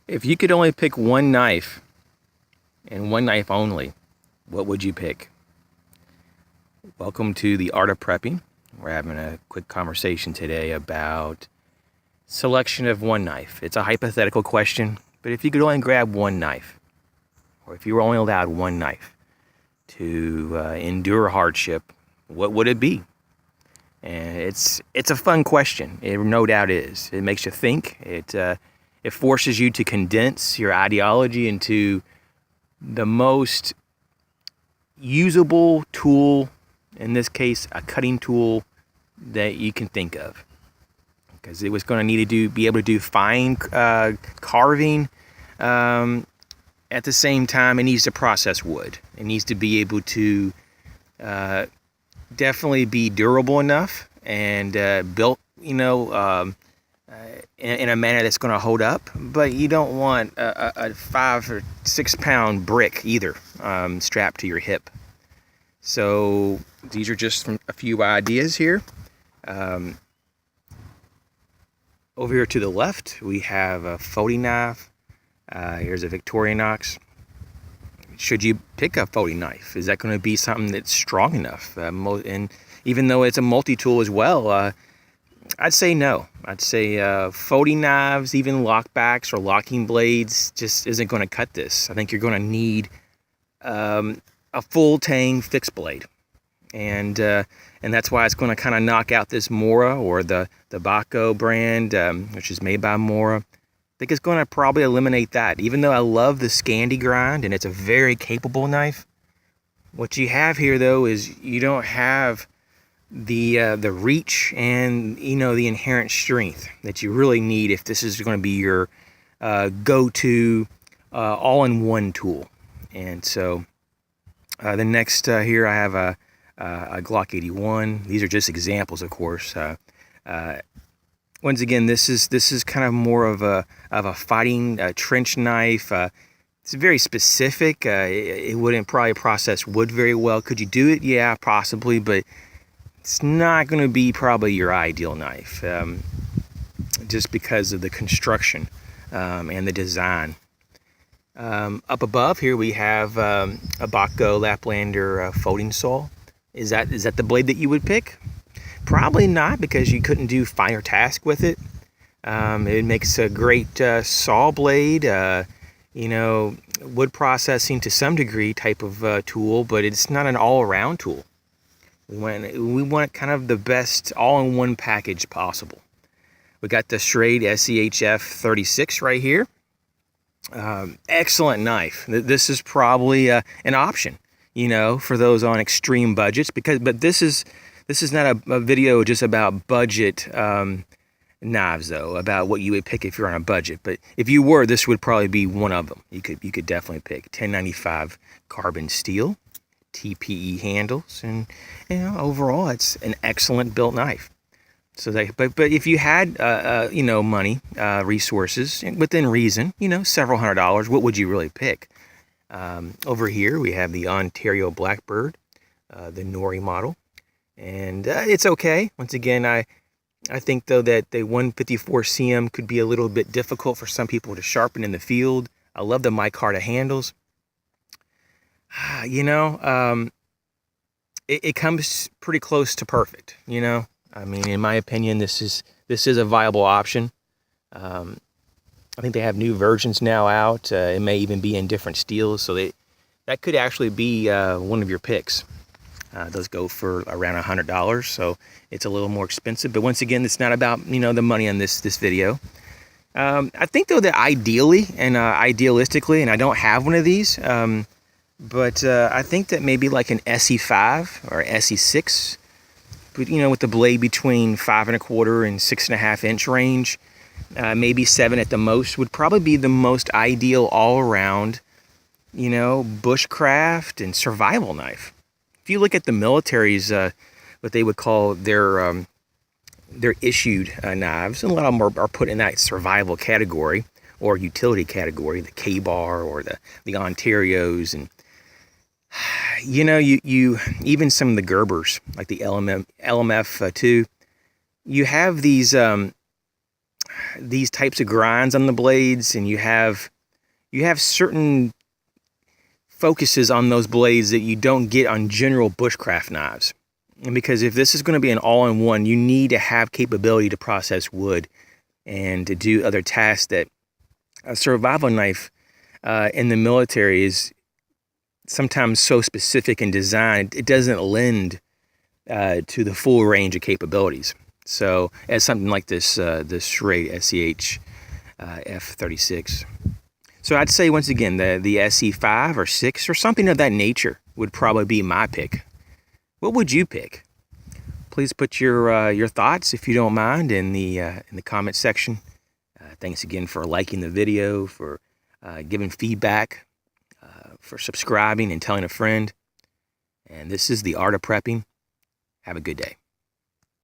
If you could only pick one knife and one knife only, what would you pick? Welcome to the Art of Prepping. We're having a quick conversation today about selection of one knife. It's a hypothetical question, but if you could only grab one knife, or if you were only allowed one knife to endure hardship, what would it be? And it's a fun question. It no doubt is. It makes you think. It forces you to condense your ideology into the most usable tool, in this case, a cutting tool that you can think of. Because it was going to need to be able to do fine carving. At the same time, it needs to process wood. It needs to be able to definitely be durable enough and built, in a manner that's going to hold up. But you don't want a 5 or 6 pound brick either strapped to your hip. So these are just a few ideas here. Over here to the left, we have a folding knife. Here's a Victorinox. Should you pick a folding knife? Is that going to be something that's strong enough? And even though it's a multi-tool as well, I'd say no. I'd say folding knives, even lockbacks or locking blades, just isn't going to cut this. I think you're going to need a full tang fixed blade, and that's why it's going to kind of knock out this Mora or the Baco brand, which is made by Mora. I think it's going to probably eliminate that. Even though I love the Scandi grind and it's a very capable knife, what you have here though is you don't have the reach and the inherent strength that you really need if this is going to be your go-to all-in-one tool. And so the next here I have a Glock 81. These are just examples, of course. Once again, this is kind of more of a fighting trench knife. It's very specific. It wouldn't probably process wood very well. Could you do it? Yeah, possibly, but it's not going to be probably your ideal knife, just because of the construction and the design. Up above here we have a Baco Laplander folding saw. Is that the blade that you would pick? Probably not, because you couldn't do finer task with it. It makes a great saw blade, wood processing to some degree type of tool, but it's not an all-around tool. We want kind of the best all-in-one package possible. We got the Schrade SEHF 36 right here. Excellent knife. This is probably an option, for those on extreme budgets, but this is not a video just about budget knives, though, about what you would pick if you're on a budget. But if you were, this would probably be one of them. You could definitely pick 1095 carbon steel, TPE handles, and overall it's an excellent built knife. So but if you had money, resources within reason, several $100s, what would you really pick? Over here we have the Ontario Blackbird, the Nori model. And it's okay. Once again, I think, though, that the 154 CM could be a little bit difficult for some people to sharpen in the field. I love the micarta handles. It comes pretty close to perfect, I mean, in my opinion, this is a viable option. I think they have new versions now out. It may even be in different steels, so that could actually be one of your picks. Those go for around $100, so it's a little more expensive. But once again, it's not about the money on this video. I think, though, that ideally and idealistically, and I don't have one of these, but I think that maybe like an SE5 or SE6, but with the blade between 5 1/4 and 6.5 inch range, maybe 7 at the most, would probably be the most ideal all around, bushcraft and survival knife. If you look at the military's, what they would call their issued knives, and a lot of them are put in that survival category or utility category, the K-Bar or the Ontarios, and you even some of the Gerbers, like the LMF 2, you have these these types of grinds on the blades, and you have certain focuses on those blades that you don't get on general bushcraft knives. And because if this is going to be an all-in-one, you need to have capability to process wood and to do other tasks that a survival knife in the military is sometimes so specific in design, it doesn't lend to the full range of capabilities. So as something like this Schrade SCH F36. So I'd say once again the SE5 or 6 or something of that nature would probably be my pick. What would you pick? Please put your thoughts, if you don't mind, in the comment section. Thanks again for liking the video, for giving feedback, for subscribing and telling a friend. And this is The Art of Prepping. Have a good day.